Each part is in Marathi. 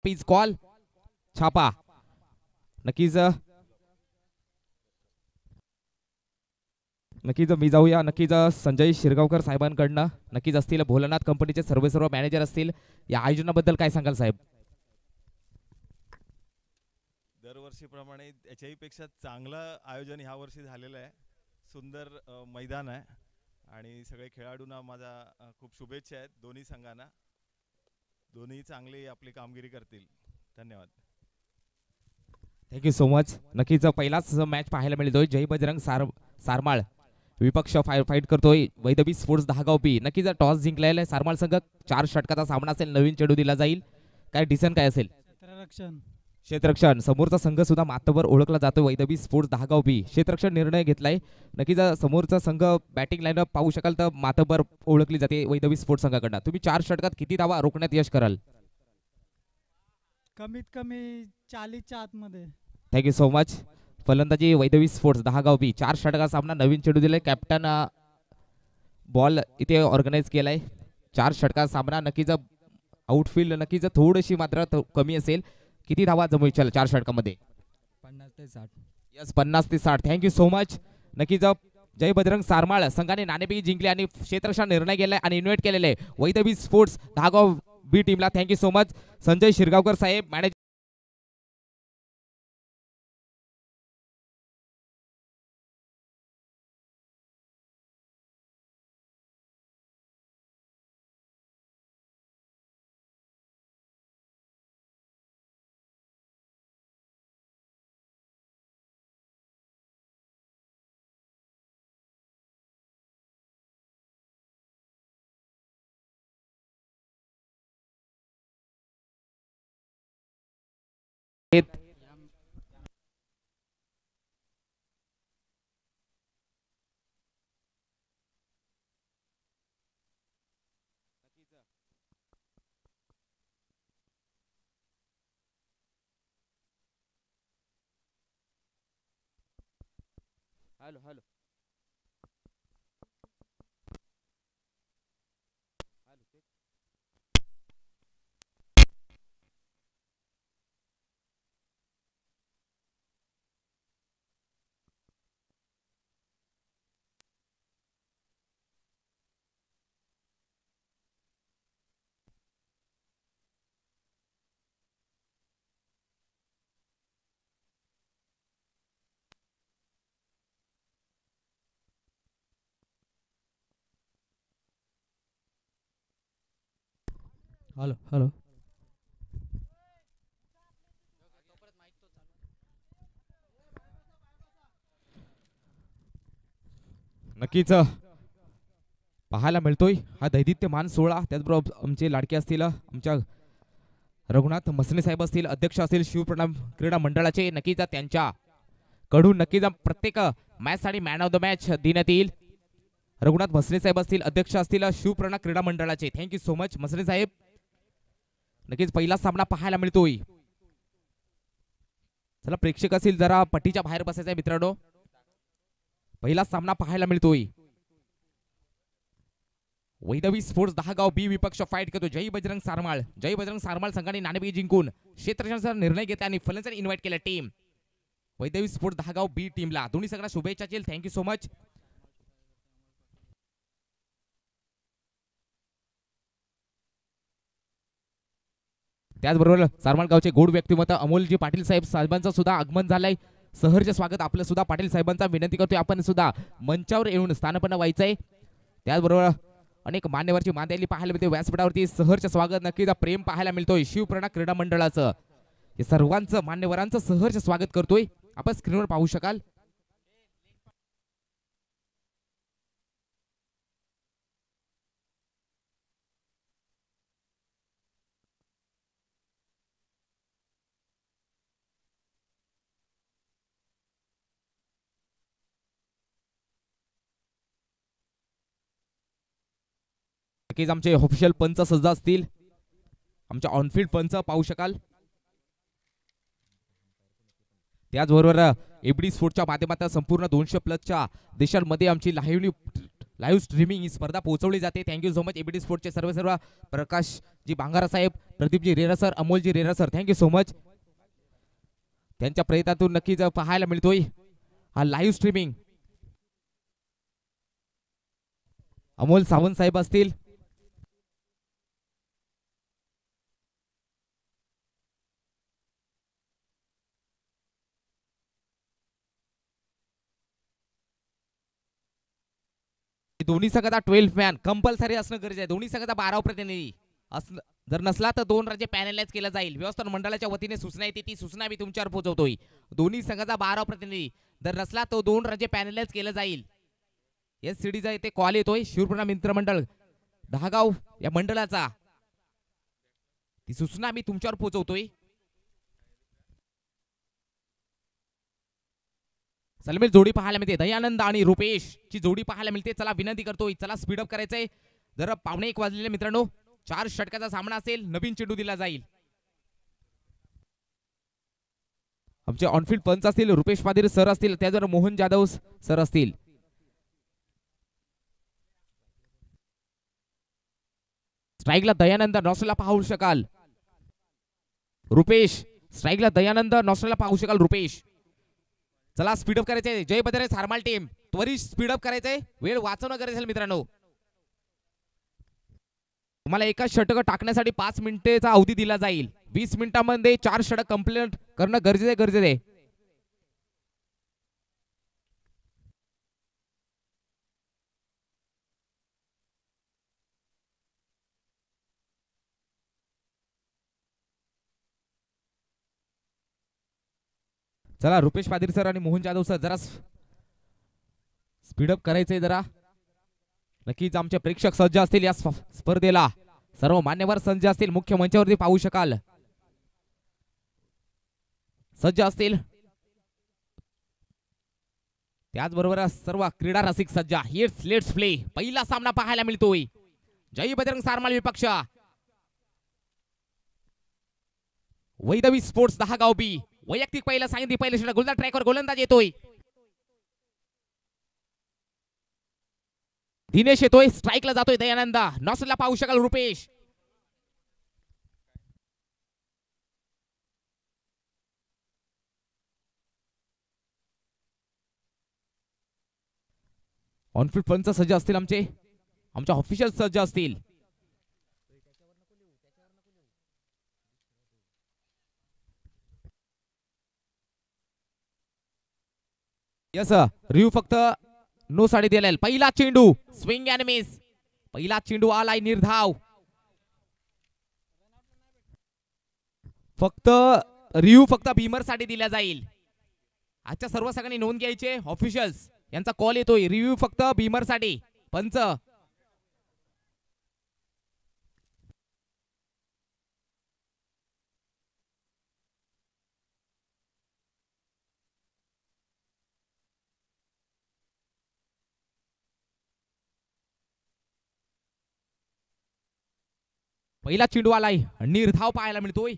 प्लीज कॉल छापा नक्कीच नक्कीच मी जाऊया नक्कीच संजय शिरगावकर साहेबांकडनं नक्कीच असतील भोलानाथ कंपनीचे सर्व मॅनेजर असतील या आयोजनाबद्दल काय सांगाल साहेब. दरवर्षीप्रमाणे याच्याही पेक्षा चांगलं आयोजन ह्या वर्षी झालेलं आहे. सुंदर मैदान आहे आणि सगळे खेळाडूंना माझा खूप शुभेच्छा आहेत. दोन्ही संघांना दोन्ही चांगली आपली कामगिरी करतील. धन्यवाद. Thank you so much. नक्कीच पहिलाच मॅच पाहायला मिळतोय जय बजरंग सारमाळ विपक्ष फाईट करतोय वैदबी स्पोर्ट्स दहागाव बी. नक्कीच टॉस जिंकलेला आहे सारमाळ संघ. 4 षटकाचा सामना असेल. नवीन चेंडू दिला जाईल. काय डिसिजन काय असेल. क्षेत्ररक्षण समोरचा संघ सुद्धा मातबर ओळखला जातो वैदबी स्पोर्ट्स दहागाव बी. क्षेत्ररक्षण निर्णय घेतलाय. नक्कीच समोरचा संघ बॅटिंग लाईनअप पाहू शकाल तर मातबर ओळखली जाते वैदबी स्पोर्ट्स संघाकडनं. तुम्ही 4 षटकात किती धावा रोखण्यात यश कराल. कमीत कमी 40च्या आतमध्ये. Thank you so much. फलंदाजी वैदवी स्पोर्ट्स दहागाव बी. 4 षटका सामना नवीन चेंडू दिलाय. कॅप्टन बॉल इथे ऑर्गनाईज केलाय. 4 षटका सामना नक्कीच आउटफील्ड नक्कीच थोडीशी मात्र कमी असेल. किती धावा जमू इच्छाल 4 षटकामध्ये. 50 ते 60. यस 50 ते 60. Thank you so much. नक्कीच जय बजरंग सारमाळ संघाने नाणेफेक जिंकले आणि क्षेत्ररक्षण निर्णय केलाय आणि इन्व्हाइट केलेले आहे वैदवी स्पोर्ट्स दहागाव बी टीमला. Thank you so much Sanjay Shirgaonkar साहेब manager. Hello hello hello hello. नक्कीच पाहायला मिळतोय हा दैदित्यमान सोहळा. त्याचबरोबर आमचे लाडके असतील आमच्या रघुनाथ मसने साहेब असतील अध्यक्ष असतील शिवप्रणाम क्रीडा मंडळाचे. नक्कीच त्यांच्या कडून नक्कीच प्रत्येक मॅच साठी मॅन ऑफ द मॅच देण्यात येईल. रघुनाथ मसने साहेब असतील अध्यक्ष असतील शिवप्रणा क्रीडा मंडळाचे. थँक्यू सो मच मसने साहेब. नक्कीच पहिला सामना पाहायला मिळतोय. चला प्रेक्षक असतील जरा पट्टीच्या बाहेर बसायचं आहे मित्रांनो. पहिला सामना पाहायला मिळतोय. वैदवी स्पोर्ट्स दहागाव बी विपक्ष फाईट करतो जय बजरंग सारमाळ. जय बजरंग सारमाळ संघाने नाणेफेक जिंकून क्षेत्ररक्षणाचा निर्णय घेतला आणि फलंदाजांनी इन्व्हाइट केलं टीम वैदवी स्पोर्ट्स दहागाव बी टीमला. दोन्ही संघांना शुभेच्छा असतील. Thank you so much. त्याचबरोबर सारमाळ गावचे गोड व्यक्तिमत्व अमोलजी पाटील साहेबांचं सुद्धा आगमन झालंय. सहर्ष स्वागत आपलं सुद्धा पाटील साहेबांचा. विनंती करतोय आपण सुद्धा मंचावर येऊन स्थानपन्न व्हायचंय. त्याचबरोबर अनेक मान्यवरची मांदियाली पाहायला मिळते व्यासपीठावरती. सहर्ष स्वागत नक्कीच प्रेम पाहायला मिळतोय शिवप्रणा क्रीडा मंडळाचं. हे सर्वांचं मान्यवरांचं सहर्ष स्वागत करतोय. आपण स्क्रीनवर पाहू शकाल. नक्कीच आमचे ऑफिशियल पंच सज्ज असतील. आमच्या ऑनफील्ड पंच पाहू शकाल. त्याचबरोबर एबडी स्पोर्टच्या माध्यमातून संपूर्ण 200 प्लसच्या देशांमध्ये आमची लाईव्ह लाईव्ह स्ट्रीमिंग ही स्पर्धा पोहोचवली जाते. थँक्यू सो मच एबीटी स्पोर्टचे सर्व प्रकाश जी बांगारा साहेब, Pradeepji Rera sir, Amolji Rera sir, thank you so much. त्यांच्या प्रयत्नातून नक्कीच पाहायला मिळतोय हा लाईव्ह स्ट्रीमिंग. अमोल सावंत साहेब असतील, दोन्ही संघाचा 12 मॅन कंपल्सरी असणं गरजेचं आहे. दोन्ही संघाचा 12 प्रतिनिधी असणं, जर नसला तर 2 राज्य पॅनलाइज केलं जाईल. व्यवस्थापन मंडळाच्या वतीने सूचना येते, ती सूचना मी तुमच्यावर पोहोचवतोय. दोन्ही संघाचा 12 प्रतिनिधी जर नसला तर 2 राज्य पॅनलाइज केलं जाईल. एससीडीचा इथे कॉल येतोय. शिवपूर्णा मित्रमंडळ दहागाव या मंडळाचा, ती सूचना मी तुमच्यावर पोहोचवतोय. सलमीर जोडी पाहायला मिळते. दयानंद आणि रुपेश ची जोडी पाहायला मिळते. चला विनंती करतोय, चला स्पीडअप करायचंय. जर 1:15 वाजलेले मित्रांनो, 4 षटकाचा सामना असेल. नवीन चेंडू दिला जाईल. आमचे ऑनफिल्ड पंच असतील रुपेश पाधीर सर असतील, त्याजवर मोहन जाधव सर असतील. स्ट्राईकला दयानंद, नॉस्ट्रेला पाहू शकाल रुपेश. स्ट्राईकला दयानंद, नॉस्ट्रेला पाहू शकाल रुपेश. चला स्पीडअप करायचंय. जय बजरंग सारमाल टीम त्वरित स्पीडअप करायचंय. वेळ वाचवणं गरजेचं मित्रांनो. तुम्हाला एका षटक टाकण्यासाठी 5 मिनिटाचा अवधी दिला जाईल. 20 मिनिटांमध्ये 4 षटक कंप्लीट करणं गरजेचं आहे. चला रुपेश पाधीर सर आणि मोहन जाधव सर, जरा स्पीडअप करायचंय जरा. नक्कीच आमचे प्रेक्षक सज्ज असतील या स्पर्धेला. सर्व मान्यवर सज्ज असतील, मुख्य मंचावरती पाहू शकाल सज्ज असतील. त्याचबरोबर सर्व क्रीडा रसिक सज्ज. Let's play. पहिला सामना पाहायला मिळतोय. जय बजरंग सारमाल विपक्ष वैदवी स्पोर्ट्स दहागाव बी. वैयक्तिक पहिला सांगितली, पहिल्या षटक गोलंदाज ट्रॅकवर गोलंदाज येतोय. दिनेश येतोय. स्ट्राईकला जातोय दयानंद. नॉस्ट्रेला पाहू शकाल रुपेश. ऑनफिल्ड पंच सज्ज असतील. आमच्या ऑफिशियल सज्ज असतील. यस रिव्ह्यू फक्त नो साडी दिलेला. पहिला चेंडू स्विंग अँड मिस. पहिला चेंडू आलाय निर्धाव. फक्त रिव्ह्यू फक्त भीमर साठी दिला जाईल. आजच्या सर्व सगळ्यांनी नोंद घ्यायचे. ऑफिशियल्स यांचा कॉल येतोय. रिव्ह्यू फक्त भीमर साठी. पंच पहिला चेंडू आलाय. निर्धाव पाहायला मिळतोय.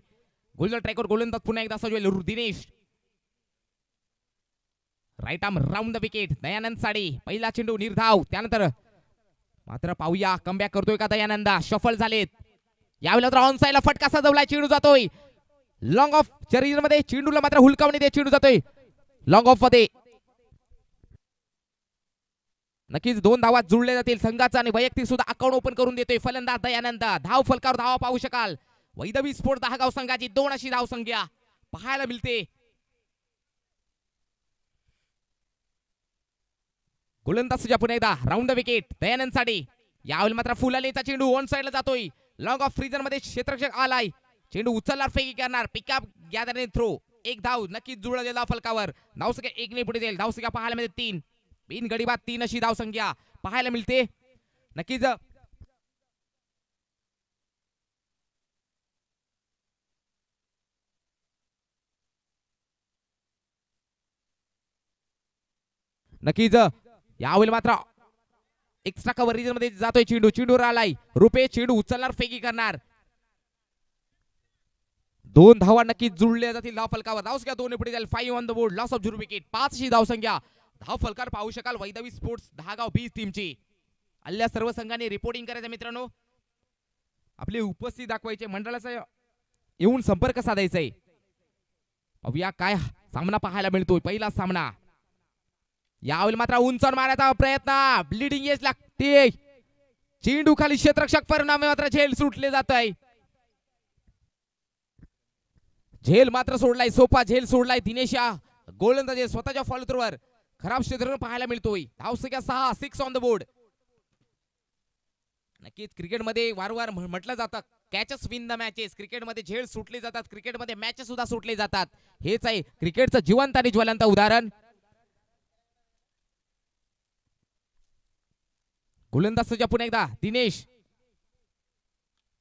गोलंदाज ट्रॅकवर गोलंदाज पुन्हा एकदा सजवेल Dinesh. Right arm round the wicket. Dayanand Sadi. पहिला चेंडू निर्धाव. त्यानंतर मात्र पाहूया कमबॅक करतोय का दयानंद. शफल झालेत. यावेळेला ऑन साइडला फटका सजवलाय. चेंडू जातोय लॉंग ऑफ. शरीर मध्ये चेंडूला मात्र हुलकावणी दे. चेंडू जातोय लॉंग ऑफ मध्ये. नक्कीच 2 धावा जुळल्या जातील संघाचा आणि वैयक्तिक सुद्धा अकाउंट ओपन करून देतोय फलंदाज दयानंद. धाव फलकावर धावा पाहू शकाल. वैदवी स्पोर्ट दहागाव संघाची 2 अशी धाव संख्या पाहायला मिळते. गोलंदाज सुजा पुन्हा एकदा राऊंड द विकेट दयानंद साठी. यावेळी मात्र फुलालेचा चेंडू ऑन साइडला जातोय. लॉंग ऑफ फ्रीजर मध्ये क्षेत्ररक्षक आलाय. चेंडू उचलणार फेकी करणार. Pickup gather throw. 1 धाव नक्कीच जुळलेला धाव धाव संख्या 1 ने पुढे जाईल. धाव संख्या पाहायला मिळते 3. बिन गडीबाद 3 अशी धाव संख्या पाहायला मिळते. नक्कीच नक्कीच यावेळी मात्र एक्स्ट्रा कव्हर रिजन मध्ये जातोय चेंडू. चेंडूवर आलाय रुपे. चेंडू उचलणार फेकी करणार. 2 धावा नक्कीच जुळल्या जातील धाव फलकावर. धाव संख्या 2 ने पुढे जाईल. 5 on the board. Loss of 0 wicket. 5 अशी धाव संख्या धाव फलकार पाहू शकाल वैदवी स्पोर्ट्स दहागाव बी टीमची. आल्या सर्व संघांनी रिपोर्टिंग करायचं मित्रांनो. आपली उपस्थिती दाखवायचे, मंडळाचा येऊन संपर्क साधायचा आहे. पाहूया काय सामना पाहायला मिळतोय. पहिला सामना यावेळी मात्र उंचावर मारायचा प्रयत्न, ब्लिडिंग एज लागते. चेंडू खाली क्षेत्ररक्षक, परिणामी मात्र झेल सुटले जात आहे. झेल मात्र सोडलाय, सोपा झेल सोडलाय. दिनेश या गोलंदाज स्वतःच्या फॉलोथ्रोवर खराब क्षेत्र पाहायला मिळतोय. धावसंख्या 6, 6 ऑन द बोर्ड. नक्कीच क्रिकेटमध्ये वारंवार म्हटलं जातं कॅचेस विन द मॅचेस. क्रिकेटमध्ये झेल सुटले जातात, क्रिकेटमध्ये मॅचेस सुद्धा सुटले जातात. हेच आहे क्रिकेटचं जिवंत आणि ज्वलंत उदाहरण. गोलंदाज पुन्हा एकदा दिनेश.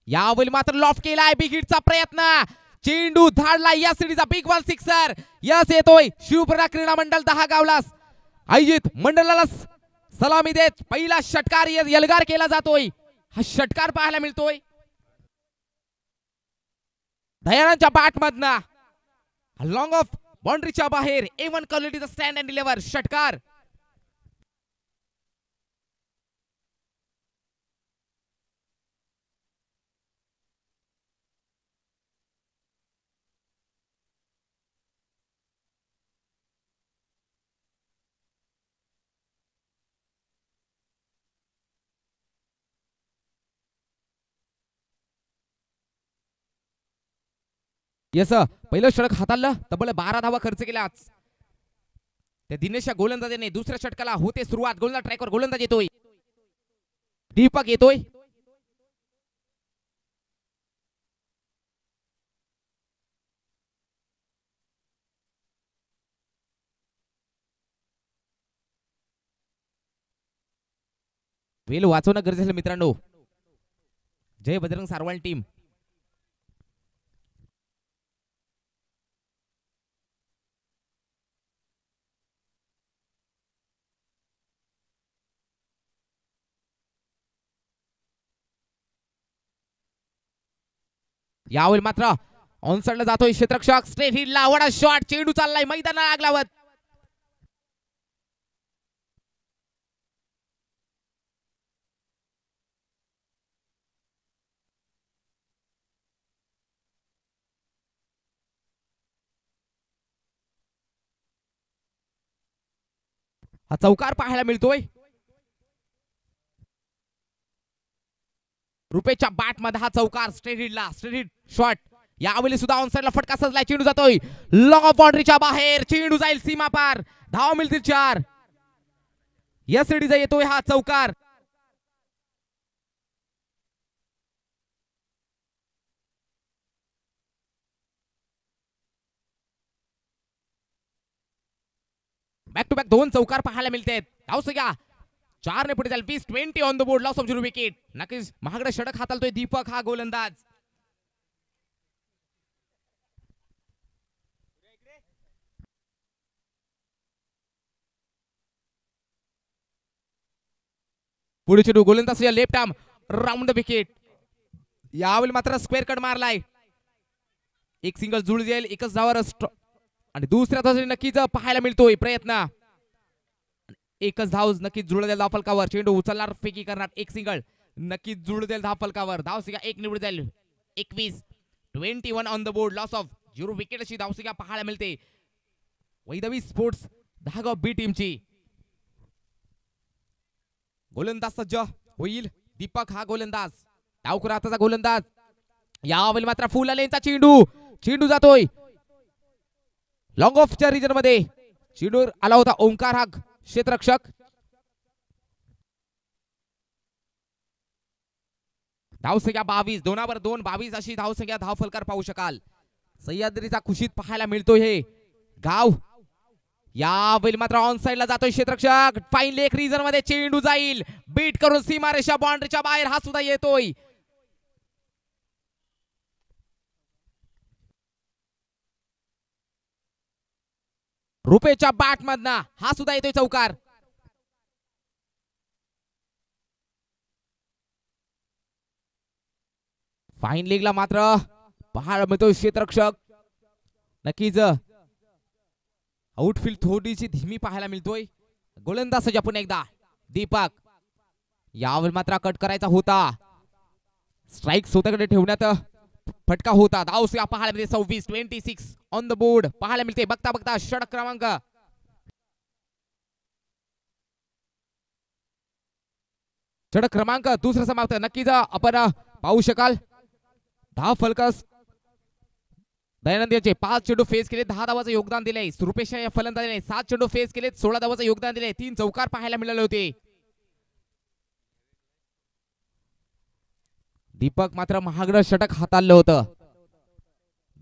यावेळी मात्र लॉफ्ट केलाय, बिग हिटचा प्रयत्न. चेंडू धाडला या सिटीचा बिग वन सिक्सर. यस येतोय शिवप्रणा क्रीडा मंडळ 10 गावला आयोजित मंडळाला सलामी देत पहिला षटकार यलगार केला जातोय. हा षटकार पाहायला मिळतोय दयानंदच्या बॅट मधनं लॉंग ऑफ बाउंड्रीच्या बाहेर. A1 क्वालिटीचा स्टँड अँड डिलिव्हर षटकार. यस पहिलं षटक हाताळलं, तब्बल 12 धावा खर्च केल्या. त्या दिनेशच्या गोलंदाजाने दुसऱ्या षटकाला होते सुरुवात. गोलंदाज ट्रॅकवर गोलंदाज येतोय, दीपक येतोय. वेल वाचवणं गरजेचं मित्रांनो. जय बजरंग सारवाल टीम. यावेळी मात्र ऑनसाइडला जातोय क्षेत्ररक्षक. स्ट्रेट हिटला वडा शॉट. चेंडू चाललाय मैदानाला आग लावत. हा चौकार पाहायला मिळतोय. रुपेच्या बॅट मध्ये हा चौकार. स्ट्रेट हिटला, स्ट्रेट हिट शॉट. यावेळी सुद्धा ऑनसाइडला फटका सजलाय. चेंडू जातोय लॉंग ऑफ बाउंड्रीच्या बाहेर. चेंडू जाईल सीमा पार. धाव मिळतील 4. या सिडीचा येतोय हा चौकार. बॅक टू बॅक 2 चौकार पाहायला मिळतात. धावसंख्या 4 ने पुढे जाईल. 20 on the board. Loss of 0 wicket. नक्कीच महागडा षटक हाताळतोय दीपक हा गोलंदाज. पुढे चेंडू गोलंदाज left arm round the wicket. यावेळी मात्र स्क्वेअर कट मारलाय. एक सिंगल जुळ जाईल, एकच धावावर आणि दुसऱ्या धावासाठी नक्कीच पाहायला मिळतोय प्रयत्न. एकच धाव नक्कीच जुळलेला धाव फलकावर. चेंडू उचलणार, फेकी करणार. एक सिंगल नक्कीच जुळलेला धाव फलकावर. धावसंख्या 1 निवड जाईल. 21 on the board. Loss of 0 wicket अशी धावसंख्या पाहायला मिळते वैदवी स्पोर्ट्स 10 गाव बी टीमची. गोलंदाज सज्ज होईल. दीपक हा गोलंदाज. डावकर हाताचा गोलंदाज. यावेळी मात्र फुल लेनचा चेंडू. चेंडू जातोय लॉंग ऑफच्या रिजन मध्ये. चेंडू आला होता ओंकार हा क्षेत्ररक्षक. धावसंख्या 22. 2/2 22 अशी धावसंख्या धाव फलकार पाहू शकाल. सह्याद्रीचा खुशीत पाहायला मिळतोय हे गाव. यावेळी मात्र ऑन साइडला जातोय क्षेत्ररक्षक. फाईन लेग रिजन मध्ये चेंडू जाईल बीट करून सीमारेषा बाउंड्रीच्या बाहेर. हा सुद्धा येतोय. रुपेच्या बॅट मधना हा सुद्धा येतोय चौकार. फाईन लेगला मात्र पाहायला मिळतोय क्षेत्ररक्षक. नक्कीच आउटफील्ड थोडीशी धीमी पाहायला मिळतोय. गोलंदाज पुन्हा एकदा दीपक. यावर मात्र कट करायचा होता. स्ट्राईक स्वतःकडे ठेवण्यात फटका होता. धाव पाहायला मिळते 26 ऑन द बोर्ड पाहायला मिळते. बघता बघता षटक क्रमांक दुसरा समाप्त. नक्कीच आपण पाहू शकाल. धाव फलकस दयानंद यांचे 5 चेंडू फेस केले, 10 धावांचं योगदान दिले. रुपेश या फलंदाजाने 7 चेंडू फेस केले, 16 धावांचं योगदान दिले. 3 चौकार पाहायला मिळाले होते. दीपक मात्र महागडं षटक हाताळलं होतं.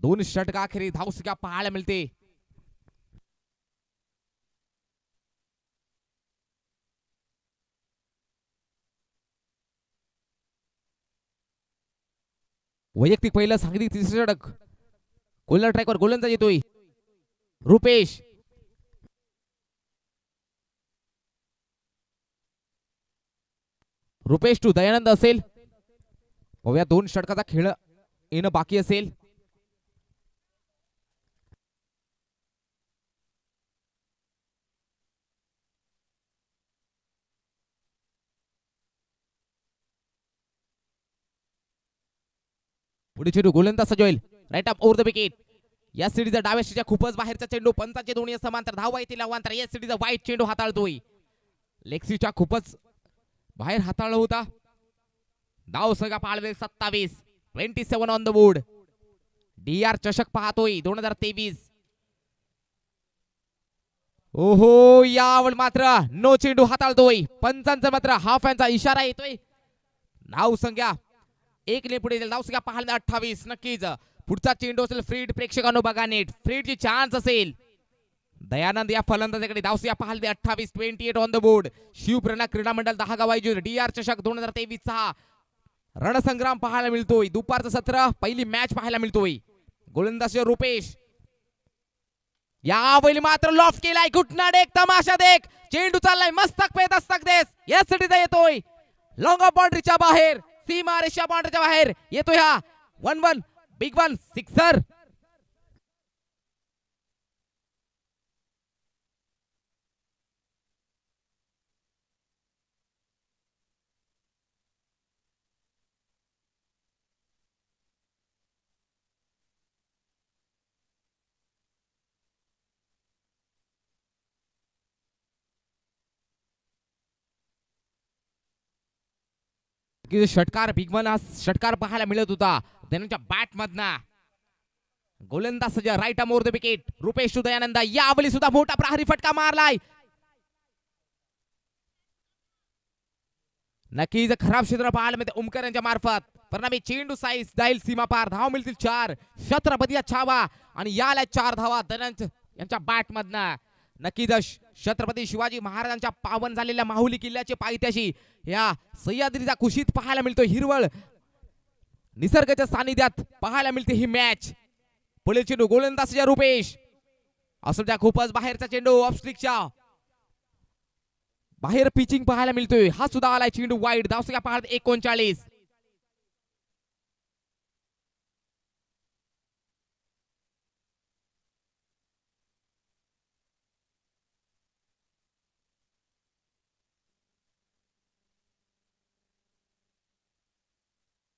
2 षटकाखेरी धावसंख्या पाहायला मिळते. वैयक्तिक पहिलं सांगली तिसरं षटक. गोलंदाज ट्रॅकवर गोलंदाज येतोय रुपेश. रुपेश टू दयानंद असेल. बघूया 2 षटकाचा खेळ येणं बाकी असेल. पुढे चेंडू गोलंदाज सजवेल. Right up over the wicket. या सिटीचा डाव्या सिटीच्या खूपच बाहेरचा चेंडू. पंचाचे दोन्ही समांतर धावा येतील अवांतर. या सिटीचा वाईट चेंडू हाताळतोय. लेक्सीच्या खूपच बाहेर हाताळला होता. धाव संख्या पाहायला 27 ऑन द बोर्ड. डीआर चषक पाहतोय 2023. ओहो यावर मात्र नो चेंडू हाताळतोय. पंचांचा मात्र हाफ यांचा इशारा येतोय. धाव संख्या 1 ने पुढे धाव संख्या पाहायला 28. नक्कीच पुढचा चेंडू असेल फ्रीड. प्रेक्षकांनो बघा नीट. फ्रीडची चान्स असेल. दयानंद या फलंदाजाकडे धाव संख्या पाहायला 28 ऑन द बोर्ड. शिवप्रेरणा क्रीडा मंडळ 10 गाव आयोजित डीआर चषक 2023 चा रणसंग्राम पाहायला मिळतोय. दुपारचं सत्र पहिली मॅच पाहायला मिळतोय. गोलंदाज रुपेश यावेळी मात्र लॉफ्ट केलाय. घुटना देख तमाशा देख. चेंडू चाललाय मस्तक पे दस्तक देस. यासाठी येतोय लॉंग ऑफ बाउंड्रीच्या बाहेर. सीमा रेषा बाउंड्रीच्या बाहेर येतोय हा 1-1 बिग 1 सिक्सर. षटकार बिग 1 हा षटकार पाहायला मिळत होता त्यांच्या बॅट मधना. गोलंदाज सज्ज right arm over the wicket. Rupesh Dayanand यावेळी सुद्धा मोठा प्रहारी फटका मारलाय. नक्कीच खराब क्षेत्र पाहायला मिळते उमकर यांच्या मार्फत. परिणामी चेंडू साईज जाईल सीमा पार. धाव मिळतील 4. छत्रपती छावा आणि याला 4 धावा दयानंद यांच्या बॅट मधना. नक्कीच छत्रपती शिवाजी महाराजांच्या पावन झालेल्या माहुली किल्ल्याचे पायथ्याशी या सह्याद्रीचा कुशीत पाहायला मिळतो. हिरवळ निसर्गाच्या सानिध्यात पाहायला मिळते ही मॅच. पुढील चेंडू गोलंदाज रुपेश असं त्या खूपच बाहेरचा चेंडू ऑफ स्ट्रिकच्या बाहेर पिचिंग पाहायला मिळतोय. हा सुद्धा आलाय चेंडू वाईड. धावसंख्या पाहायला 39.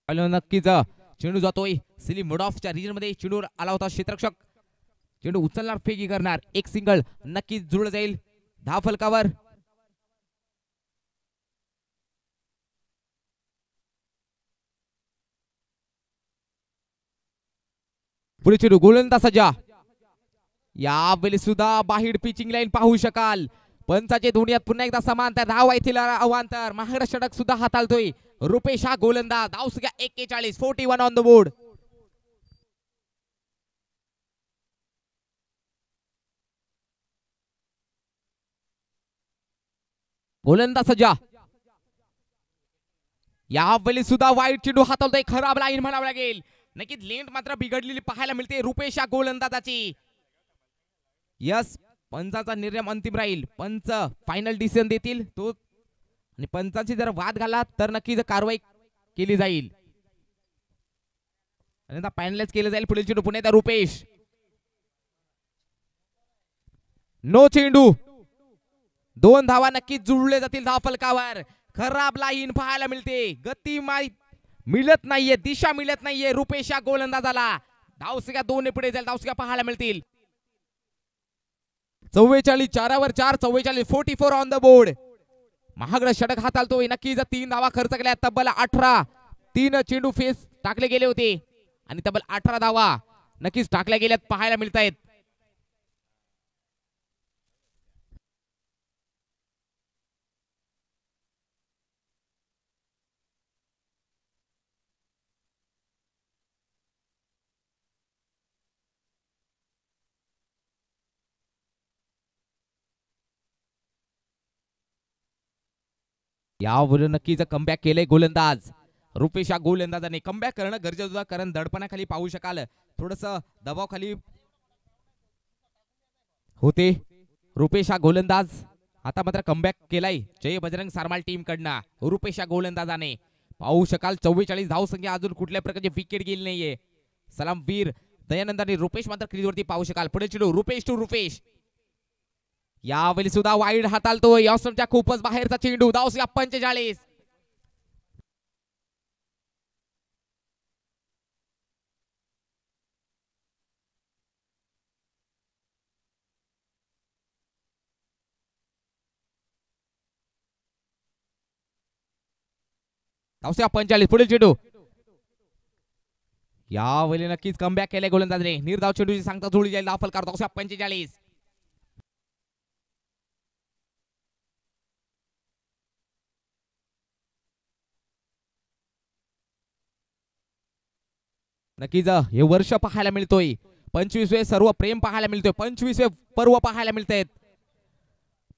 नक्कीच चेंडू जातोय सिली मुडॉफच्या रिजन मध्ये. चेंडूवर आला होता क्षेत्ररक्षक. चेंडू उचलणार फेकी करणार. एक सिंगल नक्कीच जुळलं जाईल धाव फलकावर. पुढे चेंडू गोलंदाज सज्जा. यावेळी सुद्धा बाहेर पिचिंग लाईन पाहू शकाल. पंचाचे दोन्हीत पुन्हा एकदा समांतर धाव येथील अवांतर. महागडा षटक सुद्धा हाताळतोय रुपेश हा गोलंदाज. धाव संख्या 41 ऑन द बोर्ड. गोलंदाज सज्जा. यावेळी सुद्धा वाईट चेंडू हाताळतोय. खराब लाईन म्हणावं लागेल. नक्कीच लेंट मात्र बिघडलेली पाहायला मिळते रुपेश या गोलंदाजाची. यस पंचाचा निर्णय अंतिम राहील. पंच फायनल डिसिजन देतील तो. आणि पंचांची जर वाद घाला तर नक्कीच कारवाई केली जाईल. आणि फायनलाइज केलं जाईल. पुढील चेंडू पुन्हा रुपेश. नो चेंडू. 2 धावा नक्कीच जुळले जातील धाव फलकावर. खराब लाईन पाहायला मिळते, गती मिळत नाहीये, दिशा मिळत नाहीये रुपेश या गोलंदाजाला. धावसंख्या 2 पुढे जाईल, धावसंख्या पाहायला मिळतील 44, 4 4, 44, 44 ऑन द बोर्ड. महागडा षटक हाताळतोय नक्कीच. 3 धावा खर्च केल्या, तब्बल 18. 3 चेंडू फेस टाकले गेले होते आणि तब्बल 18 धावा नक्कीच टाकल्या गेल्यात पाहायला मिळत आहेत. यावर नक्कीच कमबॅक केलंय गोलंदाज रुपेश. या गोलंदाजाने कमबॅक करणं गरजेचं होतं, कारण दडपणाखाली पाहू शकाल थोडस दबावाखाली होते रुपेश हा गोलंदाज. आता मात्र कमबॅक केलाय जय बजरंग सारमाल टीम कडनं. रुपेश या गोलंदाजाने पाहू शकाल 44 धावसंख्या, अजून कुठल्या प्रकारची विकेट गेली नाहीये. सलामवीर दयानंद आणि रुपेश मात्र क्रीजवरती पाहू शकाल. पुढे चेंडू रुपेश टू रुपेश, यावेळी सुद्धा वाईड हाताळतोय. ऑसमच्या खूपच बाहेरचा चेंडू. धावसंख्या 45. धावसंख्या 45. पुढील चेंडू. यावेळी नक्कीच कमबॅक केलंय गोलंदाजाने. निर्धाव चेंडूची सांगता जुळली जाईल. धाव फलकार. धावसंख्या 45. नक्कीच हे वर्ष पाहायला मिळतोय. 25वे सर्व प्रेम पाहायला मिळतोय. 25वे पर्व पाहायला मिळतायत.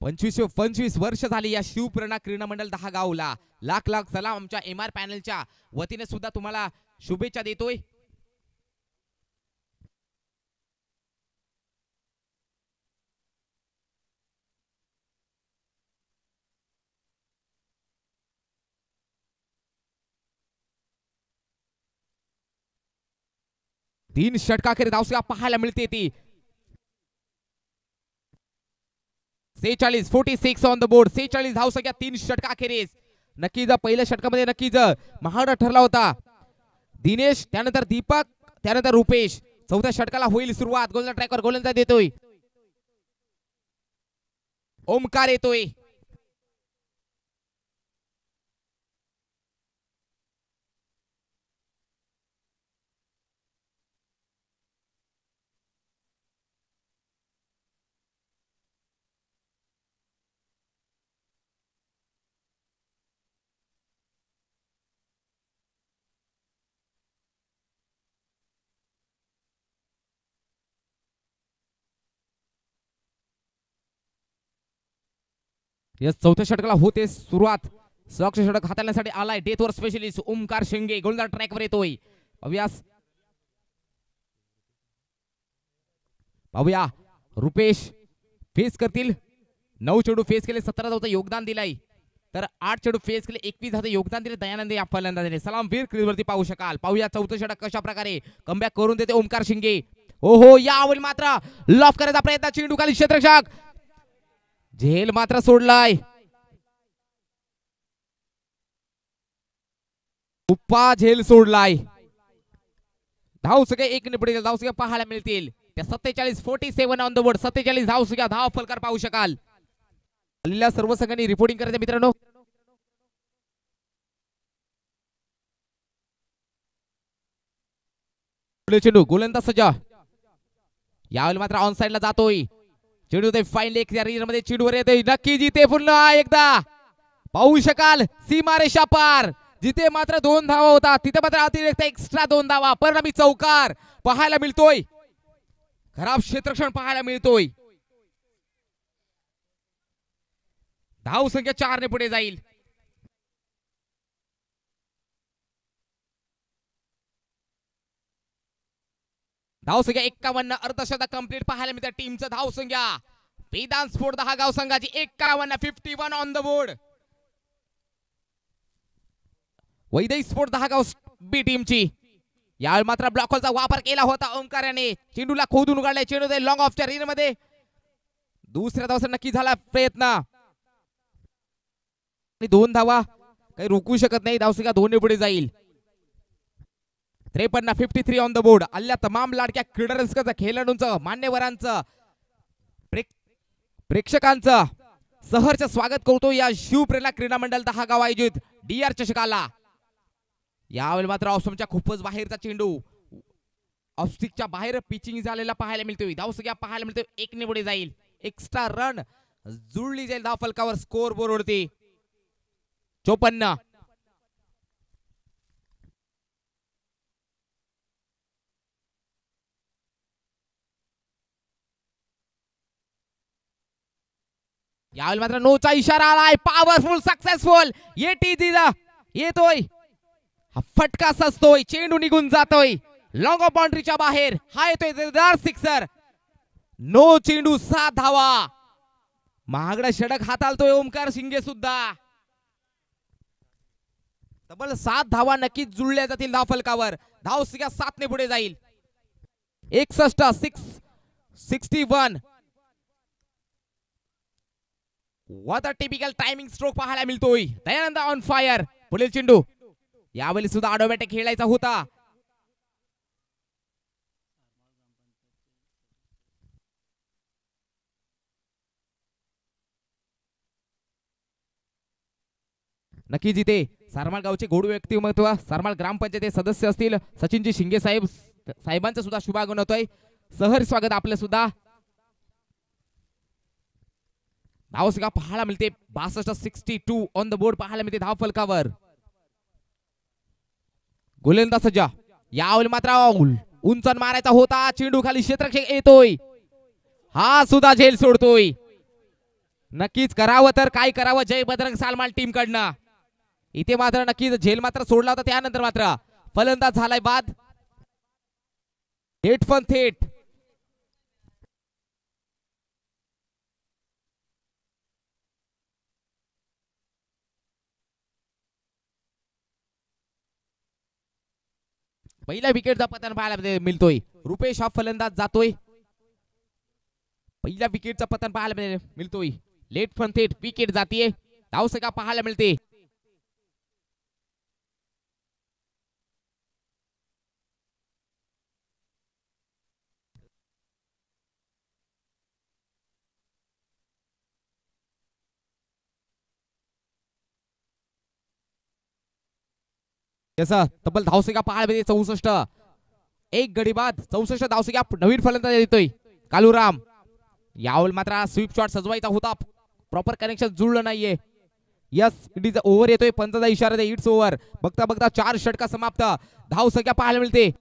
25 वर्ष झाली या शिवप्रेरणा क्रीडा मंडळ दहागावला. लाख लाख सलाम आमच्या MR पॅनलच्या वतीने सुद्धा तुम्हाला शुभेच्छा देतोय. तीन षटकाखेर धावसंख्या पाहायला मिळते ती 46, 46 ऑन द बोर्ड. 46 धावसंख्या 3 षटकाखेरीस. नक्कीच पहिल्या षटकामध्ये नक्कीच महागडा ठरला होता दिनेश, त्यानंतर दीपक, त्यानंतर रुपेश. चौथ्या षटकाला होईल सुरुवात. गोलंदाज ट्रॅकवर गोलंदाज देतोय ओमकार येतोय. यस, चौथ्या षटकाला होते सुरुवात. सॉक्ष षटक हाताळण्यासाठी आलाय डेथवर स्पेशलिस्ट ओमकार शिंगे. गोलंदाज ट्रॅकवर येतोय. पाहूया रुपेश फेस करतील. 9 चेंडू फेस केले, 17 धावचं योगदान दिलाय. तर 8 चेंडू फेस केले, 21 धावचं योगदान दिले दयानंद या फलंदाजाने. सलामवीर क्रीजवरती पाहू शकाल. पाहूया चौथं षटक कशा प्रकारे कमबॅक करून देते ओमकार शिंगे. ओहो, यावेळी मात्र लॉफ करायचा प्रयत्न. चेंडू खाली क्षेत्ररक्षक झेल मात्र सोडलाय. उपा झेल सोडलाय. धावसंख्या 1 पुढे धावसंख्या पाहायला मिळतील त्या 47, 47 ऑन द बोर्ड. 47 धावसंख्या. धाव फलकार पाहू शकाल. आलेल्या सर्व संघांनी रिपोर्टिंग करायचं मित्रांनो. चेंडू गोलंदाज सज्ज. यावेळी मात्र ऑन साइडला जातोय चेंडू. ते फाईन लेग या रीजन मध्ये चेंडूवर येतोय. नक्की जिथे पुन्हा एकदा पाहू शकाल सीमारेषा पार. जिथे मात्र 2 धावा होता तिथे मात्र अतिरिक्त एक्स्ट्रा 2 धावा. परिणामी चौकार पाहायला मिळतोय. खराब क्षेत्ररक्षण पाहायला मिळतोय. धाव संख्या 4 ने पुढे जाईल. धाव संख्या 51. अर्धशतक कंप्लीट पाहायला मिळते टीमचं. धाव संख्या वेदांत स्पोर्ट दहागाव संघाची 51, 51 on the board. Vaidehi sport Dahagaon B टीमची. यावेळी मात्र ब्लॉक होलचा वापर केला होता ओंकाराने. चेंडूला खोदून उघडलाय. चेंडू लॉंग ऑफच्या रेंज मध्ये. दुसऱ्या धावसा नक्की झाला प्रयत्न. आणि 2 धावा काही रोखू शकत नाही. धावसंख्या 2 पुढे जाईल. 53-53 ऑन द बोर्ड. अल्ल्या तमाम लाडक्या क्रीडा रसिकांचं, खेळाडूंचं, मान्यवरांचं, प्रेक्षकांचं सहर्ष स्वागत करतो या शिवप्रेरणा क्रीडा मंडळ दहागाव आयोजित DR चषकाला. यावेळी मात्र ऑफस्टंपच्या खूपच बाहेरचा चेंडू ऑफस्टिकच्या बाहेर पिचिंग झालेला पाहायला मिळतोय. धावसंख्या पाहायला मिळतोय 1 ने पुढे जाईल. एक्स्ट्रा रन जुळली जाईल धाव फलकावर. स्कोर बोर्ड वरती 54. यावेळी मात्र नोचा इशारा आलाय. पॉवरफुल सक्सेसफुल येतोय. हा फटका सजतोय. चेंडू निघून जातोय लॉंग ऑफ बाउंड्रीच्या बाहेर. हा येतोय जोरदार सिक्सर. नो चेंडू 7 धावा. महागडा षटक हाताळतोय ओमकार शिंगे सुद्धा. तब्बल 7 धावा नक्कीच जुळल्या जातील धाव फलकावर. धावसंख्या 7 ने पुढे जाईल. 61. What a typical timing stroke पाहायला मिळतोय. Dayanand on fire. पुढील चेंडू यावेळी सुद्धा ऑटोमॅटिक खेळायचा होता. नक्कीच इथे सारमाळ गावचे गोड व्यक्तिमत्व, सारमाळ ग्रामपंचायत सदस्य असतील सचिनजी शिंगे साहेबांचं सुद्धा शुभागमन होतोय. सहर्ष स्वागत आपलं सुद्धा. धावसंख्या पाहायला मिळते 62 ऑन द बोर्ड पाहायला मिळते धाव फलकावर. गोलंदाज सज्जा. यावेळी मात्र उंचन मारायचा होता. चेंडू खाली क्षेत्ररक्षक येतोय. हा सुद्धा झेल सोडतोय. नक्कीच करावं तर काय करावं जय बजरंग सालमाल टीम कडनं. इथे मात्र नक्कीच झेल मात्र सोडला होता. त्यानंतर मात्र फलंदाज झालाय बाद. थेट पण थेट. पहिल्या विकेटचा पतन पाहायला मिळतोय. रुपेश हा फलंदाज जातोय. पहिल्या विकेटचा पतन पाहायला मिळतोय. लेट पण थेट विकेट जातीये. धावसंख्या पाहायला मिळते. तब्बल धावसंख्या पाहायला मिळते 64. एक गडी बाद 64 धावसंख्या. नवीन फलंदाज येतोय कालूराम. यावेळी मात्र स्वीप शॉट सजवायचा होता. प्रॉपर कनेक्शन जुळलं नाहीये. यस इट इज ओव्हर येतोय. पंचाचा इशारा दे. It's over. बघता बघता 4 षटका समाप्त. धावसंख्या पाहायला मिळते.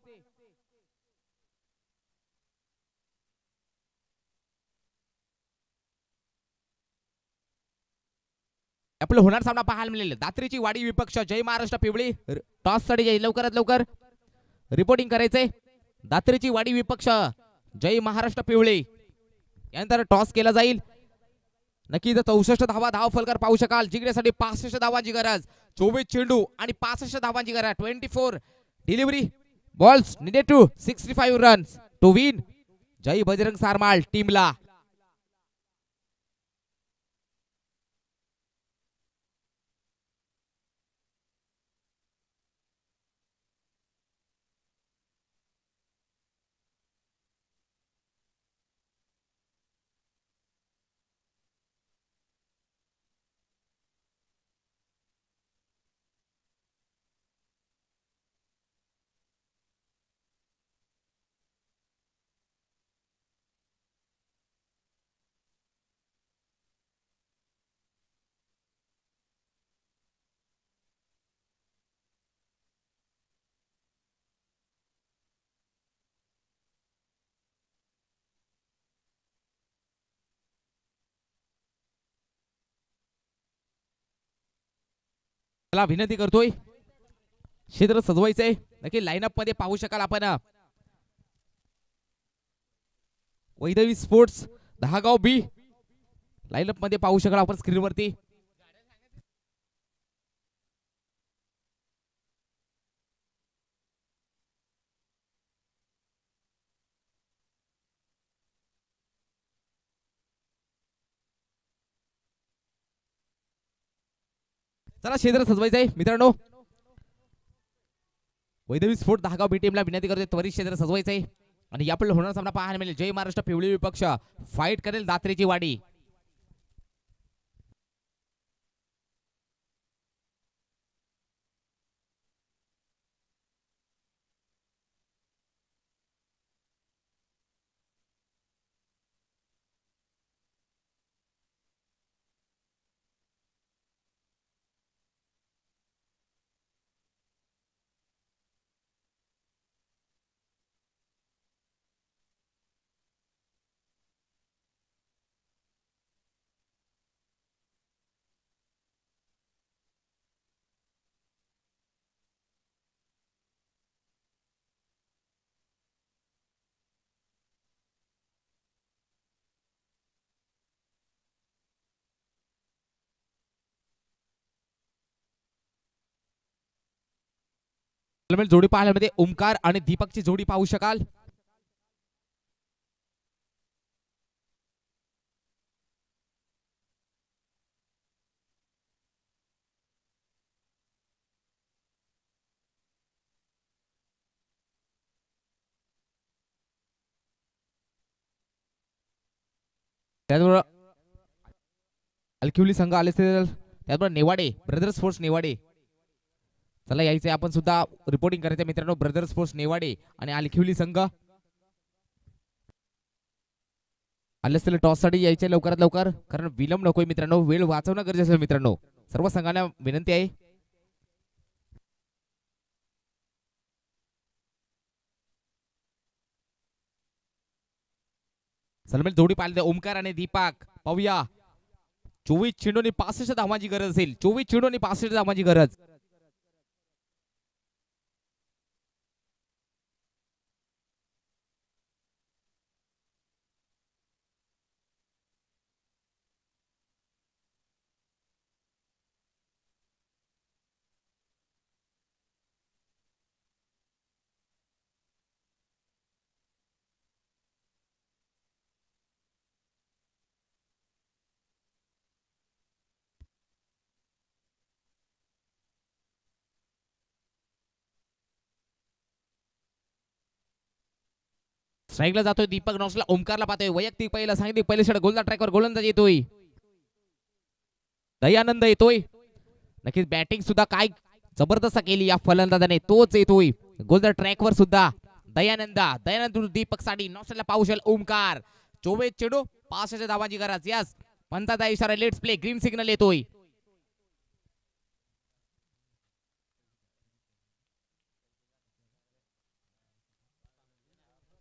आपलं होणार सामना पाहायला मिळेल. दात्रीची वाडी विपक्ष जय महाराष्ट्र पिवळी. टॉस साठी लवकरात लवकर रिपोर्टिंग करायचंय. दात्रीची वाडी विपक्ष जय महाराष्ट्र पिवळी यानंतर टॉस केला जाईल. नक्कीच 64 धावा धाव फलकर पाहू शकाल. जिंकण्यासाठी 65 धावांची गरज. 24 चेंडू आणि 65 धावांची गरज. 24 delivery balls needed to 65 runs to win. Jai Bajrang Sarmal टीमला. मला विनंती करतोय क्षेत्र सजवायचंय. नक्की लाईनअप मध्ये पाहू शकाल आपण वैदवी स्पोर्ट्स दहागाव बी लाईनअप मध्ये पाहू शकाल आपण स्क्रीनवरती. चला क्षेत्र सजवायचं आहे मित्रांनो. वैदवी स्फोट दहागाव बी टीमला विनंती करतोय त्वरित क्षेत्र सजवायचं आहे आणि यापुढे होणार सामना पाहायला मिळेल. जय महाराष्ट्र पिवळी विपक्ष फाईट करेल दात्रेची वाडी. जोडी पाहायला मध्ये ओमकार आणि दीपकची जोडी पाहू शकाल. त्याचबरोबर अलकिवली संघ आले असतील. त्याचबरोबर नेवाडे ब्रदर्स स्पोर्ट्स नेवाडे. चला यायचंय आपण सुद्धा रिपोर्टिंग करायचं मित्रांनो. ब्रदर्स स्पोर्ट्स नेवाडे आणि अलकिवली संघ आले असतील टॉस साठी यायचे लवकरात लवकर, कारण विलंब नकोय मित्रांनो. वेळ वाचवणं गरजेचं आहे मित्रांनो. सर्व संघांना विनंती आहे. सलमेल जोडी पाहिली ओमकार आणि दीपक पाहूया. 24 चेंडूंनी 65 धावांची गरज असेल. 24 चेंडूंनी 65 धावांची गरज. स्ट्राईकला जातोय दीपक. नॉक्सला ओमकारला पाहतोय. वैयक्तिक पहिला सांगितले पहिले षट गोलंदाज ट्रॅकवर गोलंदाज येतोय. दयानंद येतोय. नक्कीच बॅटिंग सुद्धा काय जबरदस्त केली या फलंदाजाने. तोच येतोय गोलंदाज ट्रॅकवर सुद्धा. दयानंद दीपक साठी नॉक्सला पाहू शकेल ओमकार. 24 चेंडू 65 धावांची गरज. यस पंचाचा इशारा. Let's play. ग्रीन सिग्नल येतोय.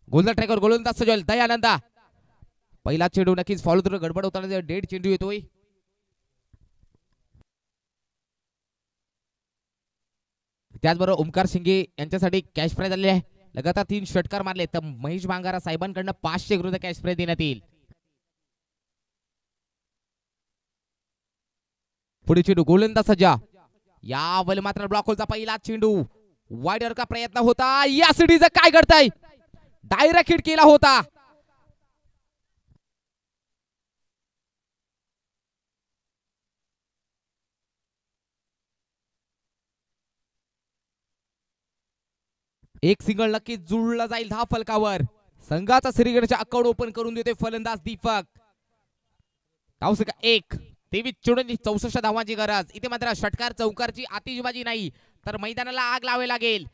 गोलंदाज ट्रॅकवर गोलंदाज सजवल दयानंद. पहिला चेंडू नक्कीच फॉलो थ्रू गडबड होताना डेड चेंडू येतोय. त्याचबरोबर ओमकार शिंगे यांच्यासाठी कॅश प्राइज आलेले आहे. लगातार 3 षटकार मारले तर महेश बांगारा साहेबांकडून 500 विरुद्ध कॅश प्राइज देण्यात येईल. पुढे चेंडू गोलंदाज सज्जा. यावेळी मात्र ब्लॉक होलचा पहिला चेंडू. वाईडर का प्रयत्न होता. या सिटीचं काय करताय. डायरेक्ट हिट केला होता. एक सिंगल नक्कीच जुळला जाईल दहा फलकावर. संघाचा श्रीगणेशच्या अकाउंट ओपन करून देते फलंदाज दीपक. धावसंख्या 1. 23 चेंडूंनी 64 धावांची गरज. इथे मात्र षटकार चौकारची आतिषबाजी नाही तर मैदानाला आग लावावी लागेल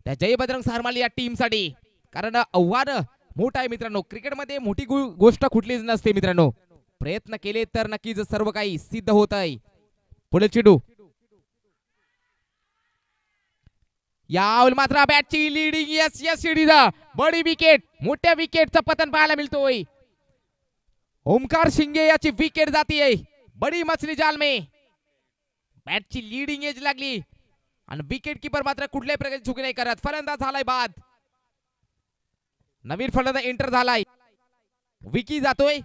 त्या जय बजरंग सारमाल या टीम साठी. कारण आव्हान मोठं आहे मित्रांनो. क्रिकेटमध्ये मोठी गोष्ट कुठलीच नसते मित्रांनो. प्रयत्न केले तर नक्कीच सर्व काही सिद्ध होत आहे. पुढे चेंडू. यावेळी मात्र बॅटची लीडिंग. यस यस बडी विकेट. मोठ्या विकेटचं पतन पाहायला मिळतोय. ओमकार शिंगे याची विकेट जातीये. बडी मछली जाल में. बॅटची लीडिंग एज लागली आणि विकेट कीपर मात्र कुठल्याही प्रकारची चुकी नाही करत. फलंदाज झालाय बाद. नवीन फलंदाज एंटर झालाय. विकी जातोय.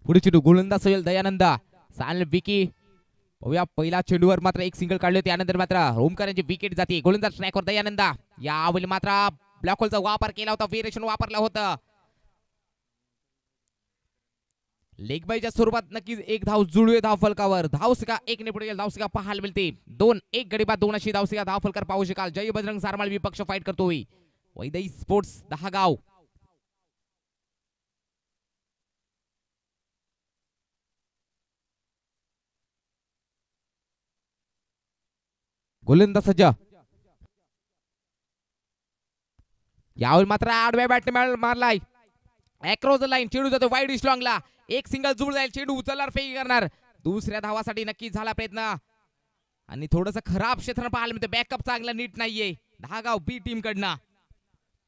पुढे चेंडू गोलंदाज होईल दयानंद साल विकी पाहूया पहिला चेंडूवर मात्र एक सिंगल काढले त्यानंतर मात्र ओमकार यांची विकेट जाते गोलंदाज स्ट्राईकवर दयानंद यावेळी मात्र ब्लॅक होलचा वापर केला होता व्हेरिएशन वापरला होता लेग बायच्या स्वरूपात नक्कीच एक धाव जुळवे धाव फलकावर धावसका एक ने पुढे गेला धावसका पाहायला मिळते 2-1 गडी बाद 2 अशी धावसका धाव फलकार पाहू शकाल जय बजरंग सारमाळ विपक्ष फाईट करतोय वैदई स्पोर्ट्स 10 गाव गोलंदाज सज्ज यावेळी मात्र आडव्या बॅटने मारलाय अक्रॉस द लाईन चेंडू जातो वाईड स्लॉंगला एक सिंगल जुळ जाईल चेंडू उचलणार फेकी करणार दुसऱ्या धावासाठी नक्कीच झाला प्रयत्न आणि थोडस खराब क्षेत्र पाहायला मिळते बॅकअप चांगला नीट नाहीये 10 गाव बी टीम कडनं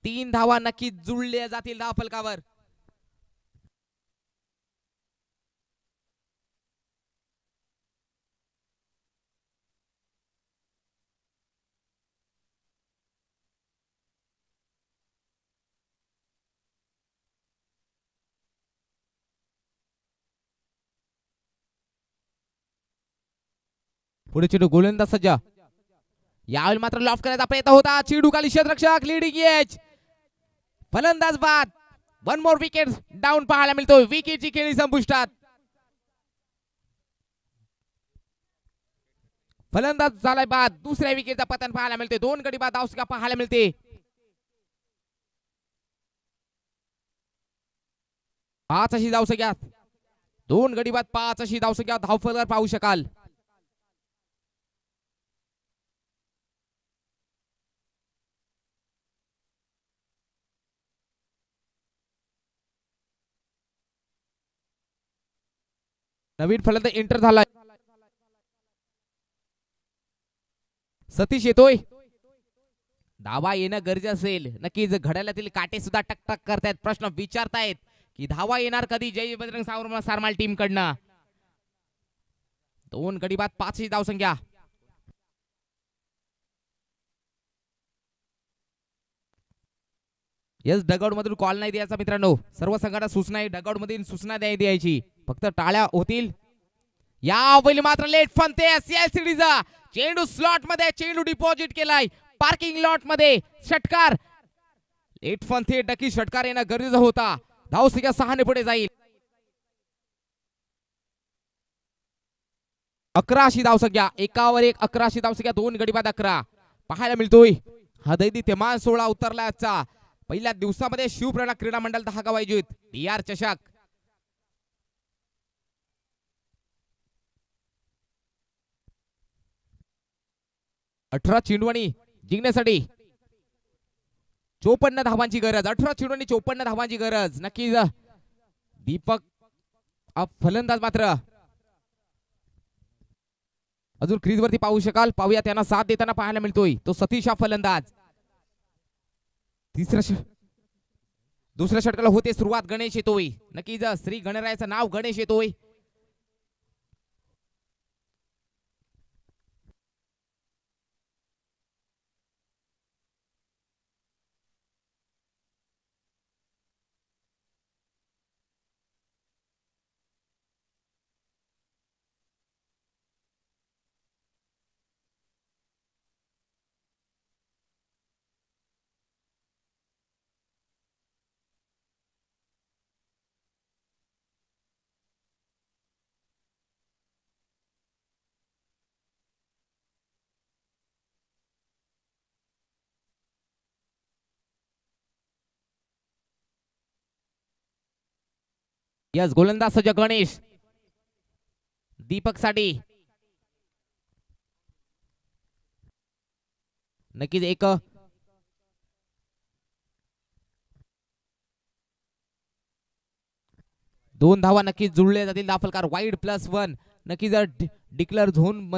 3 धावा नक्कीच जुळल्या जातील धाव फलकावर पुढे चेंडू गोलंदाज सज्ज यावेळी मात्र लॉफ्ट करायचा प्रयत्न होता चेंडू खाली क्षेत्ररक्षक लीडिंग एज फलंदाज बाद 1 मोर विकेट डाऊन पाहायला मिळतोय विकेटची खेळी संपुष्टात फलंदाज झालाय बाद दुसऱ्या विकेटचा पतन पाहायला मिळते 2 गडी बाद धावसका पाहायला मिळते पाच अशी धावसका 2 गडी बाद 5 अशी धावसका धावफलक पाहू शकाल नवीन फलंदाज एंटर झालाय सतीश येतोय धावा येणं गरजेचं असेल नक्कीच घड्याळातील काटे सुद्धा टकटक करतायत प्रश्न विचारतायत की धावा येणार कधी जय बजरंग सारमाल टीम कडनं 2 गडी बाद 5 ही धाव संख्या यस डगआउट मधून कॉल नाही द्यायचा मित्रांनो सर्व संघांना सूचना आहे डगआउट मधून सूचना द्यायची फक्त टाळ्या होतील यावेळी मात्र लेट फंते एलसीडीचा चेंडू स्लॉट मध्ये चेंडू डिपॉझिट केलाय पार्किंग लॉट मध्ये षटकार लेट फंते डकी षटकार येणं गरजेचं होता धावसंख्या 6 ने पुढे जाईल 11 अशी धावसंख्या 1 11 अशी धावसंख्या 2 गडी बाद 11 पाहायला मिळतोय हा दैदित्यमान 16 उतरला आजचा पहिल्या दिवसामध्ये शिवप्रेरणा क्रीडा मंडळ 10 गाव आयोजित DR चषक अठरा चेंडूवाणी जिंकण्यासाठी 54 धावांची गरज 18 चेंडूवाणी 54 धावांची गरज नक्कीच दीपक फलंदाज मात्र अजून क्रीज वरती पाहू शकाल पाहूया त्यांना साथ देताना पाहायला मिळतोय तो सतीश हा फलंदाज दुसऱ्या षटकाला होते सुरुवात गणेश येतोय नक्कीच श्री गणरायाचं नाव गणेश येतोय यस गोलंदाज सज्ज गणेश दीपक साठी नक्कीच एक दोन धावा नक्कीच जुळले जातील दाफलकार वाईड +1 नक्कीच डिक्लेअर झोन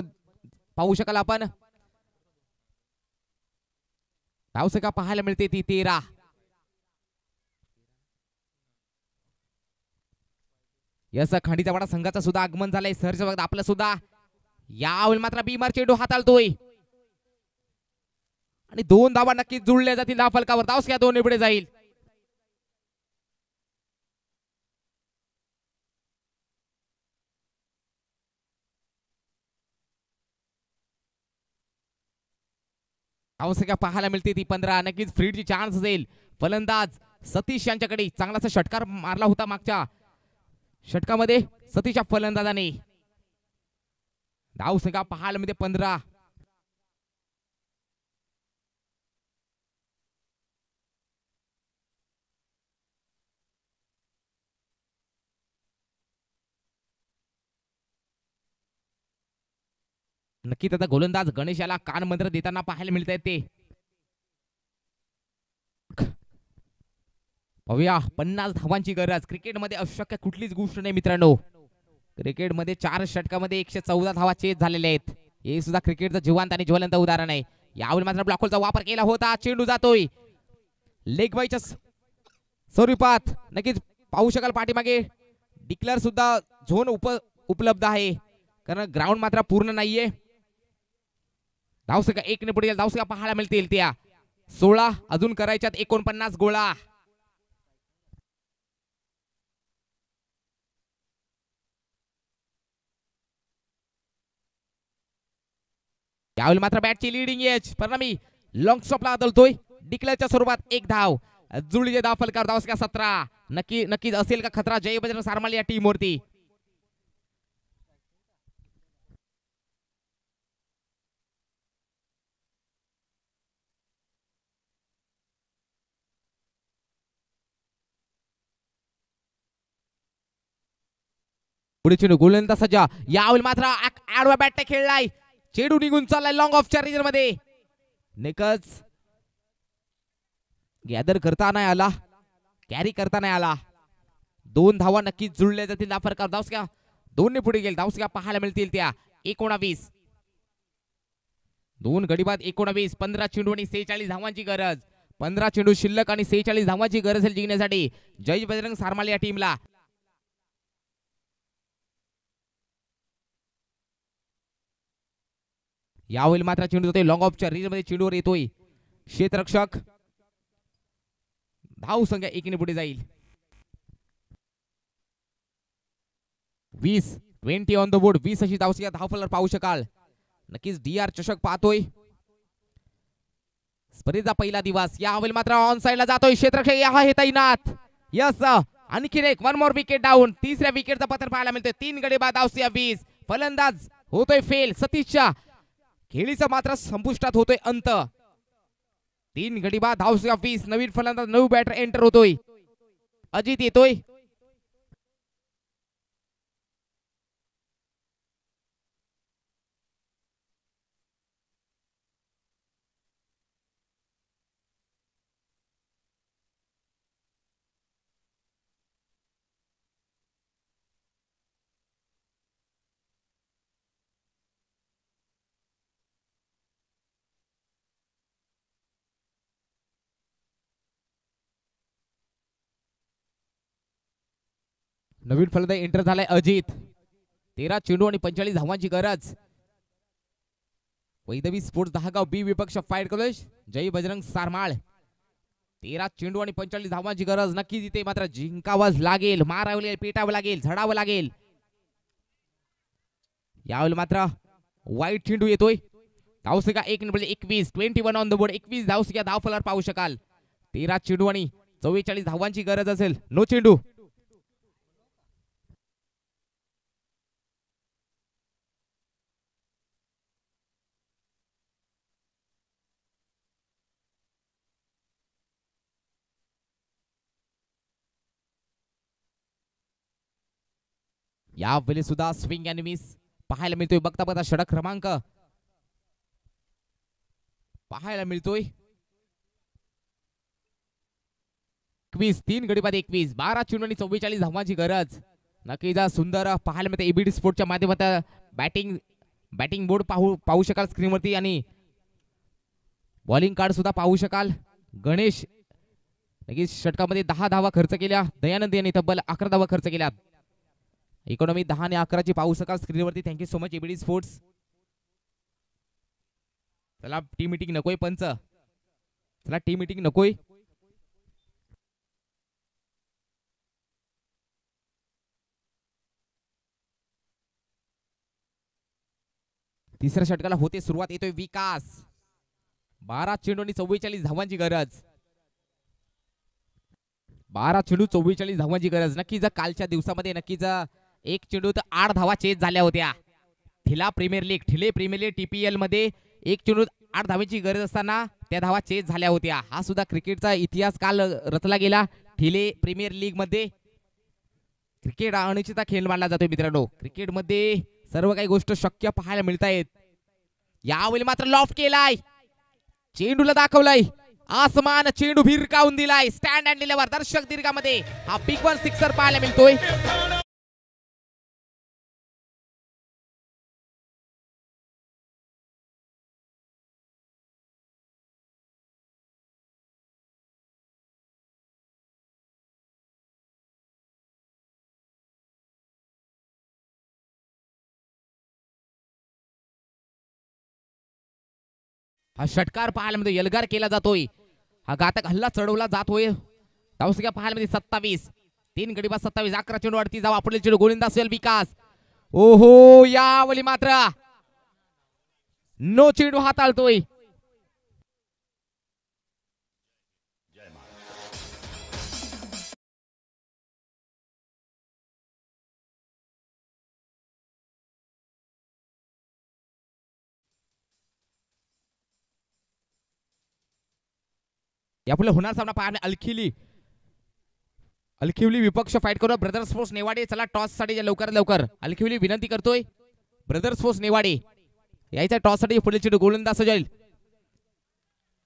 पाहू शकाल आपण धावसंख्या पाहायला मिळते ती 13 यस खांडीचा वाडा संघाचा सुद्धा आगमन झालंय सहर्ष बघा आपलं सुद्धा यावेळी मात्र बीमार चेंडू हाताळतोय आणि 2 धावा नक्कीच जुळल्या जातील धाव फलकावर धावसंख्या 2 पुढे जाईल धावसंख्या पाहायला मिळते ती 15. नक्कीच फ्रीडची चान्स असेल. फलंदाज सतीश यांच्याकडे चांगलासा षटकार मारला होता मागच्या षटकामध्ये सतीशच्या फलंदाजाने. धावसंख्या पाहायला मिळते 15. नक्कीच आता गोलंदाज गणेश याला कान मंत्र देताना पाहायला मिळत आहेत ते. पाहूया 50 धावांची गरज. क्रिकेटमध्ये अशक्य कुठलीच गोष्ट नाही मित्रांनो. क्रिकेटमध्ये 4 षटकामध्ये 114 धावा चेज झालेल्या आहेत. हे सुद्धा क्रिकेटचं जिवंत आणि ज्वलंत उदाहरण आहे. यावेळी मात्र ब्लॉकहोलचा वापर केला होता. चेंडू जातोय लेग बायच्या स्वरूपात. नक्कीच पाहू शकाल पाठीमागे डिक्लेअर सुद्धा झोन उपलब्ध आहे, कारण ग्राउंड मात्र पूर्ण नाहीये. धावसंख्या 1 ने पुढे गेला. धावसंख्या पाहायला मिळतील त्या 16. अजून करायच्यात 49 गोळा. यावेळी मात्र बॅटची लिडिंग एज. परिणामी लॉंग स्टॉपला बदलतोय. डिक्लेअरच्या स्वरूपात 1 धाव. जुळीचे धाव फलकार. धावसंख्या 17. नक्कीच असेल का खतरा जय बजरंग सारमाल या टीम वरती. पुढे चेंडू गोलंदाज सज्जा. यावेळी मात्र आडवा बॅट खेळलाय. चेंडू निघून चाललाय लॉंग ऑफच्या रिजन मध्ये. निकच गॅदर करता नाही आला, कॅरी करता नाही आला. 2 धावा नक्कीच जुळल्या जातील. फरकार. धावसंख्या 2 ने पुढे गेल. धावसंख्या पाहायला मिळतील त्या 19. 2 गडी बाद 19. 15 चेंडू आणि 46 धावांची गरज. 15 चेंडू शिल्लक आणि 46 धावांची गरज आहे जिंकण्यासाठी जय बजरंग सारमाल या टीमला. यावेळी मात्र चेंडू जातोय लॉंग ऑफच्या रिजन मध्ये. चेंडूवर येतोय क्षेत्ररक्षक. धाव संख्या 1 ने पुढे जाईल. 20 ऑन द बोर्ड. 20 अशी धावसंख्या धावफलक पाहू शकाल. नक्कीच DR चषक पाहतोय. स्पर्धेचा पहिला दिवस. यावेळी मात्र ऑन साइडला जातोय क्षेत्ररक्षक. या आहे तैनात. यस, आणखीन एक 1 मोर विकेट डाऊन. 3ऱ्या विकेटचा पत्र पाहायला मिळतोय. 3 गडी बाद. धावसंख्या 20. फलंदाज होतोय फेल. सतीशच्या खेळीचा मात्र संपुष्टात होतोय अंत. 3 गडी बाद. धावसंख्या 20. नवीन फलंदाज नऊ बॅटर एंटर होतोय. अजित येतोय. नवीन फलंदाज एंटर झालाय अजित. 13 चेंडू आणि 45 धावांची गरज. वैदवी स्पोर्ट्स दहागाव बी विपक्ष फाईट करतोय जय बजरंग सारमाळ. 13 चेंडू आणि 45 धावांची गरज. नक्कीच इथे मात्र जिंकावंच लागेल, मारावं लागेल, पेटावं लागेल, झडावं लागेल. यावेळी मात्र वाईट चेंडू येतोय. धावसंख्या 1 ने पुढे 21. 21 ऑन द बोर्ड. 21 धावसंख्या धावफलक पाहू शकाल. 13 चेंडू आणि 44 धावांची गरज असेल. नो चेंडू. यावेळी सुद्धा स्विंग अँड मिस पाहायला मिळतोय. बघता बघता षटक क्रमांक पाहायला मिळतोय. 21. 3 गडी बाद 21. 12 चेंडू आणि 44 धावांची गरज. नक्कीच सुंदर पाहायला मिळते. एबीडी स्पोर्टच्या माध्यमातून बॅटिंग बोर्ड पाहू शकाल स्क्रीनवरती आणि बॉलिंग कार्ड सुद्धा पाहू शकाल. गणेश नक्कीच षटकामध्ये 10 धावा खर्च केल्या. दयानंद यांनी तब्बल 11 धावा खर्च केल्या. इकॉनॉमी 10 आणि 11 ची पाहू शकाल स्क्रीनवरती. Thank you so much ABD sports. चला टीम मीटिंग नकोय पंच. चला टीम मीटिंग नकोय. तिसऱ्या षटकाला होते सुरुवात. येतोय विकास. 12 चेंडू आणि 44 धावांची गरज. 12 चेंडू 44 धावांची गरज. नक्कीच कालच्या दिवसामध्ये नक्कीच एक चेंडू तर 8 धावा चेज झाल्या होत्या. ठिले प्रीमियर लीग टीपीएल मध्ये एक चेंडू 8 धावांची गरज असताना त्या धावा चेज झाल्या होत्या. हा सुद्धा क्रिकेटचा इतिहास काल रचला गेला. ठिले प्रीमियर लीग मध्ये क्रिकेट हा अनिश्चितता खेळ मानला जातो मित्रांनो. क्रिकेटमध्ये सर्व काही गोष्ट शक्य पाहायला मिळत आहेत. यावेळी मात्र लॉफ्ट केलाय, चेंडूला दाखवलाय आसमान, चेंडू भिरकावून दिलाय स्टँड अँड डिलिव्हर दर्शक दीर्घामध्ये. हा बिग वन सिक्सर पाहायला मिळतोय. हा षटकार पाहायला मिळतो, यलगार केला जातोय. हा घातक हल्ला चढवला जातोय. धावसंख्या पाहायला मिळते 27. 3 गडी बाद 27. 11 चेंडू वरती जावा. पुढील चेंडू गोलंदाज असेल विकास. ओहो, यावेळी मात्र नो चेंडू हाताळतोय. यापुढे होणार सामना पाहणे अलखिवली विपक्ष फाईट करू ब्रदर्स स्पोर्ट्स नेवाडे. चला टॉस साठी लवकर लवकर अलखिवली विनंती करतोय. ब्रदर्स स्पोर्ट्स नेवाडे यायचा टॉस साठी पुढील चेंडू गोलंदाज जाईल.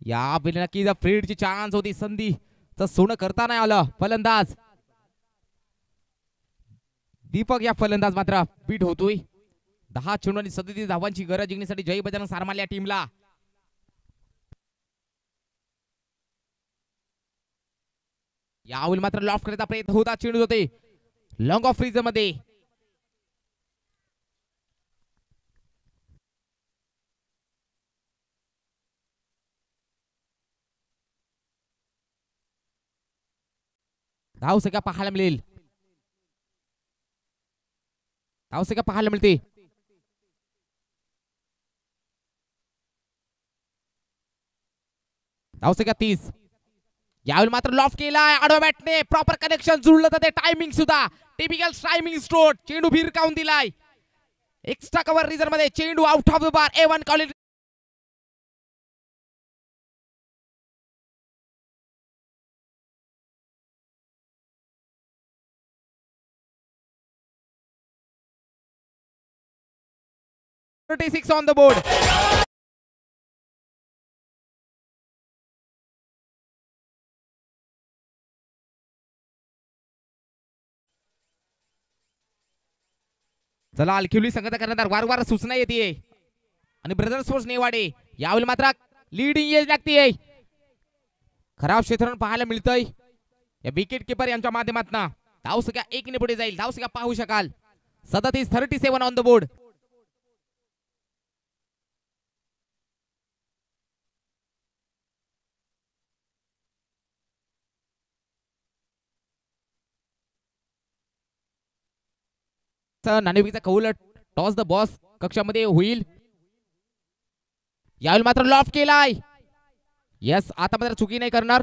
या नक्की फ्रीडची चान्स होती, संधी तर सोनं करता नाही आलं. फलंदाज दीपक या फलंदाज मात्र बीट होतोय. 10 चेंडू आणि 37 धावांची गरज जिंकण्यासाठी जय बजरंग सारमाल या टीमला. यावेळी मात्र लॉफ्ट करण्याचा प्रयत्न होता, चेंडू होते लॉंग ऑफ फ्रीजर मध्ये. धावसंख्या पाहायला मिळेल, धावसंख्या पाहायला मिळते. धावसंख्या 30. यावेळी मात्र लॉफ्ट केलाय आडव्या बॅटने, प्रॉपर कनेक्शन जुळलं जाते. टायमिंग सुद्धा टिपिकल टायमिंग स्ट्रोक. चेंडू भिरकावून दिलाय एक्स्ट्रा कव्हर रिझन मध्ये. चेंडू out of the bar. A1 quality. on the board. चला अलखिवली संगत करणार वारंवार सूचना येते आणि ब्रदर्स स्पोर्ट्स नेवाडे यावेळी मात्र लीडिंग एज लागते. खराब क्षेत्र पाहायला मिळतंय या विकेट किपर यांच्या माध्यमातून. धावसंख्या 1 ने पुढे जाईल. धावसंख्या पाहू शकाल 37 ऑन द बोर्ड. नाणेफेकीचा कौल टॉस द बॉस कक्षामध्ये होईल. यावेळी मात्र लॉफ्ट केलाय. यस, आता मात्र चुकी नाही करणार.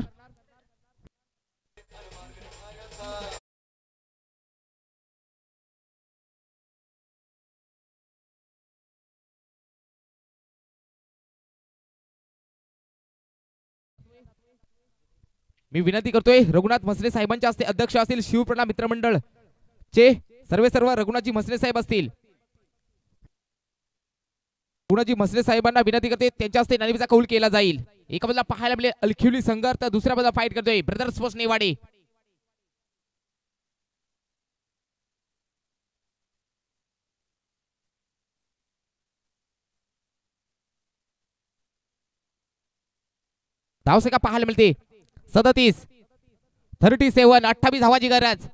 मी विनंती करतोय रघुनाथ म्हसले साहेबांच्या हस्ते अध्यक्ष असतील शिवप्रणा मित्रमंडळ चे सर्व रघुनाथजी म्हसले साहेब असतील. रघुनाथजी म्हसले साहेबांना विनंती करते त्यांच्या हस्ते नाणेफेकीचा कौल केला जाईल. एका बाजूला पाहायला मिळेल अलखिवली संघ, तर दुसऱ्या बाजूला फाईट करतोय ब्रदर्स स्पोर्ट्स नेवाडे. धावसंख्या पाहायला मिळते 37. 28 धावांची गरज.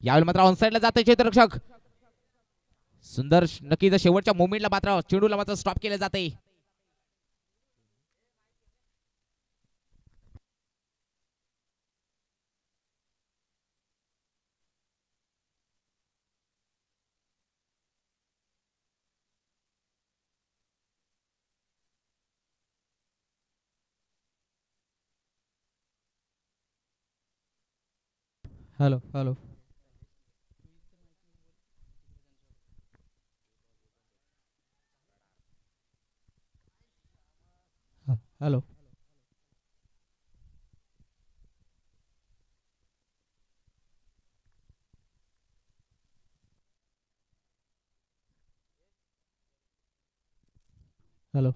यावेळी मात्र ऑनसाइडला जाते क्षेत्ररक्षक. सुंदर नक्कीच शेवटच्या मोमेंटला मात्र चेंडूला मात्र स्टॉप केले जाते. Hello hello. हॅलो. हॅलो.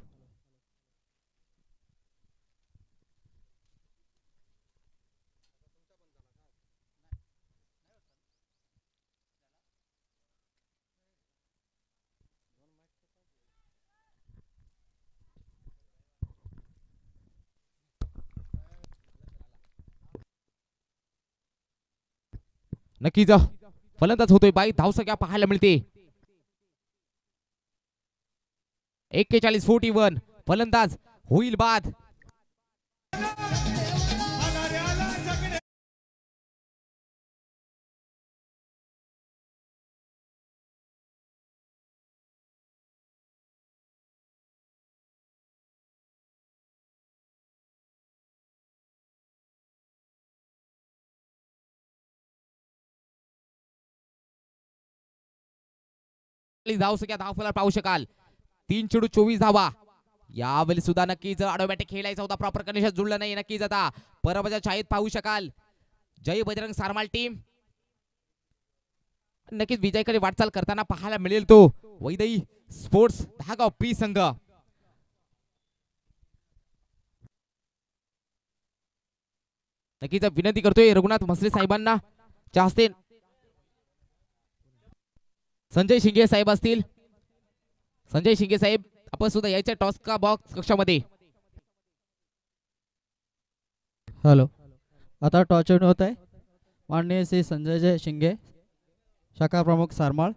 नक्कीच फलंदाज होतोय बाई धावसंख्या पाहायला मिळते. 41-41 फलंदाज होईल बाद. धावसंख्या धावफलक पाहू शकाल 3 चेंडू 24 धावा. यावेळी सुद्धा नक्कीच ऑटोमॅटिक खेळायचा होता, प्रॉपर कंडिशन जुळलं नाही. नक्कीच आता पराभवाच्या छायेत पाहू शकाल जय बजरंग सारमाल टीम नक्कीच विजयाकडे वाटचाल करताना पाहायला मिळेल तो वैदई स्पोर्ट्स दहागाव पी संघ. नक्कीच विनंती करतोय रघुनाथ म्हसले साहेबांना च्या हस्ते संजय शिंगे साहेब असतील. संजय शिंगे साहेब आपण सुद्धा यायच्या टॉस का बॉक्स कक्षामध्ये. हॅलो. आता टॉस होत आहे. माननीय श्री संजय शिंगे शाखा प्रमुख सारमाळ.